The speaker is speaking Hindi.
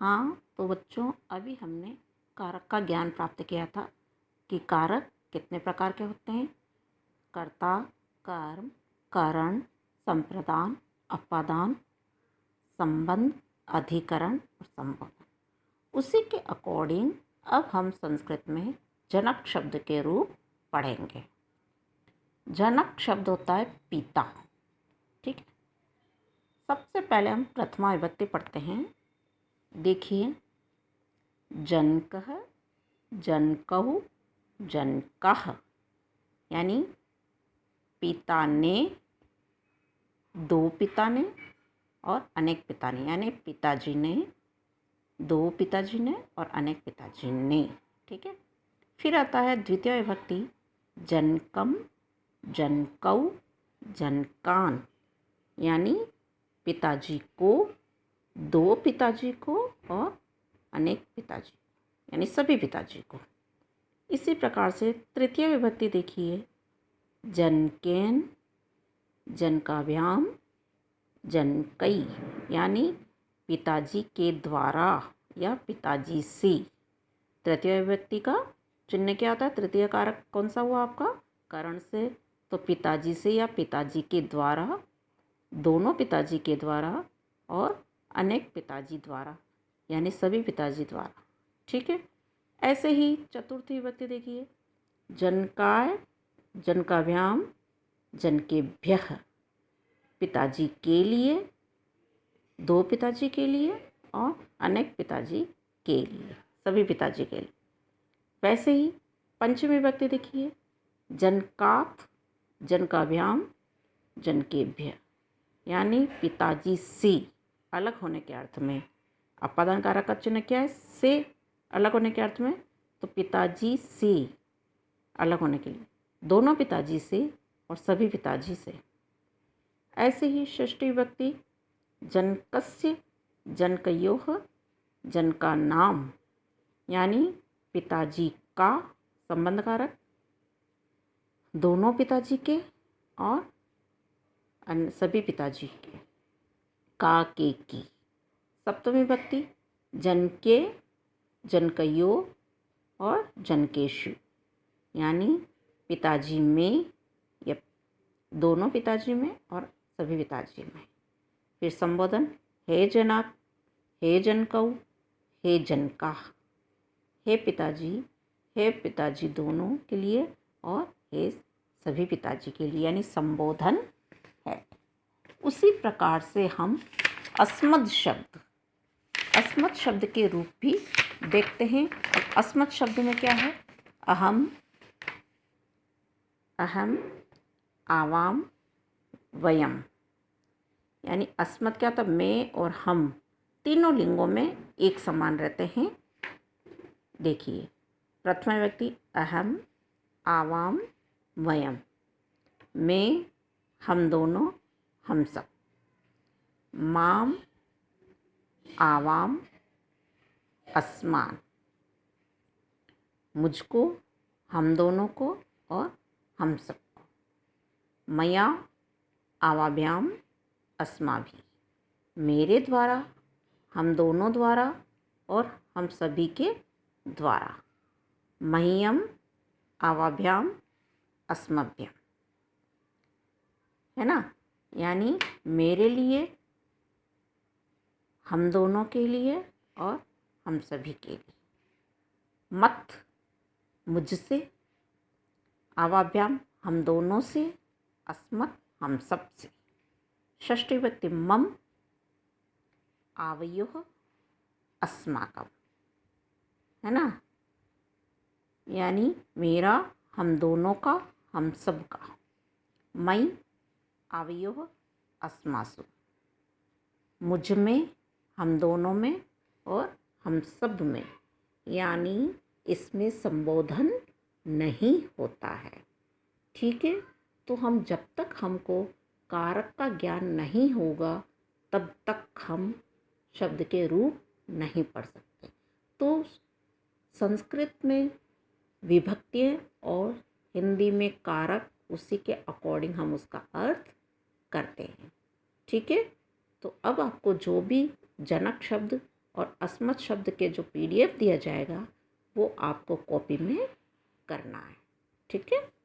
हाँ, तो बच्चों अभी हमने कारक का ज्ञान प्राप्त किया था कि कारक कितने प्रकार के होते हैं। कर्ता, कर्म, कारण, संप्रदान, अपादान, संबंध, अधिकरण और संबोधन। उसी के अकॉर्डिंग अब हम संस्कृत में जनक शब्द के रूप पढ़ेंगे। जनक शब्द होता है पिता। ठीक है, सबसे पहले हम प्रथमा विभक्ति पढ़ते हैं। देखिए, जनकः, जनकौ, जनकः, यानी पिता ने, दो पिता ने और अनेक पिता ने, यानी पिताजी ने, दो पिताजी ने और अनेक पिताजी ने। ठीक है, फिर आता है द्वितीय विभक्ति, जनकम, जनकौ, जनकान, यानी पिताजी को, दो पिताजी को और अनेक पिताजी, यानी सभी पिताजी को। इसी प्रकार से तृतीय विभक्ति देखिए, जनकेन, जनकाभ्याम, जनकई, यानी पिताजी के द्वारा या पिताजी से। तृतीय विभक्ति का चिन्ह क्या आता है? तृतीय कारक कौन सा हुआ आपका? करण से। तो पिताजी से या पिताजी के द्वारा, दोनों पिताजी के द्वारा और अनेक पिताजी द्वारा, यानी सभी पिताजी द्वारा। ठीक है, ऐसे ही चतुर्थी विभक्ति देखिए, जनकाय, जनकाभ्याम, जनकेभ्यः, पिताजी के लिए, दो पिताजी के लिए और अनेक पिताजी के लिए, सभी पिताजी के लिए। वैसे ही पंचमी विभक्ति देखिए, जनकात्, जनकाभ्याम, जनकेभ्यः, यानी पिताजी से अलग होने के अर्थ में। अपादान कारक का चिन्ह क्या है? से अलग होने के अर्थ में। तो पिताजी से अलग होने के लिए, दोनों पिताजी से और सभी पिताजी से। ऐसे ही षष्ठी विभक्ति, जनकस्य, जनकयोः, जनका नाम, यानी पिताजी का संबंध कारक, दोनों पिताजी के और सभी पिताजी के, का के की। सप्तमी विभक्ति, जनके, जनकयो और जनकेषु, यानी पिताजी में या दोनों पिताजी में और सभी पिताजी में। फिर संबोधन, हे जनक, हे जनकौ, हे जनका, हे पिताजी दोनों के लिए और हे सभी पिताजी के लिए, यानी संबोधन है। उसी प्रकार से हम अस्मद शब्द के रूप भी देखते हैं। अस्मद शब्द में क्या है? अहम, आवाम, वयम, यानी अस्मद क्या था? मैं और हम तीनों लिंगों में एक समान रहते हैं। देखिए, प्रथम विभक्ति अहम, आवाम, वयम, मैं, हम दोनों, हम सब। माम, आवाम, अस्मान, मुझको, हम दोनों को और हम सबको। मया, आवाभ्याम, अस्माभि, मेरे द्वारा, हम दोनों द्वारा और हम सभी के द्वारा। मह्यम, आवाभ्याम, अस्मभ्यम, है ना, यानी मेरे लिए, हम दोनों के लिए और हम सभी के लिए। मत, मुझसे, आवाभ्याम, हम दोनों से, अस्मत्, हम सब से। षष्ठी विभक्ति मम, आवयोः, अस्माकं, है ना, यानी मेरा, हम दोनों का, हम सब का। मयि, आवयोः, अस्मासु, मुझ में, हम दोनों में और हम सब में, यानी इसमें संबोधन नहीं होता है। ठीक है, तो हम जब तक हमको कारक का ज्ञान नहीं होगा तब तक हम शब्द के रूप नहीं पढ़ सकते। तो संस्कृत में विभक्तियाँ और हिंदी में कारक, उसी के अकॉर्डिंग हम उसका अर्थ करते हैं। ठीक है, तो अब आपको जो भी जनक शब्द और अस्मत् शब्द के जो PDF दिया जाएगा वो आपको कॉपी में करना है। ठीक है।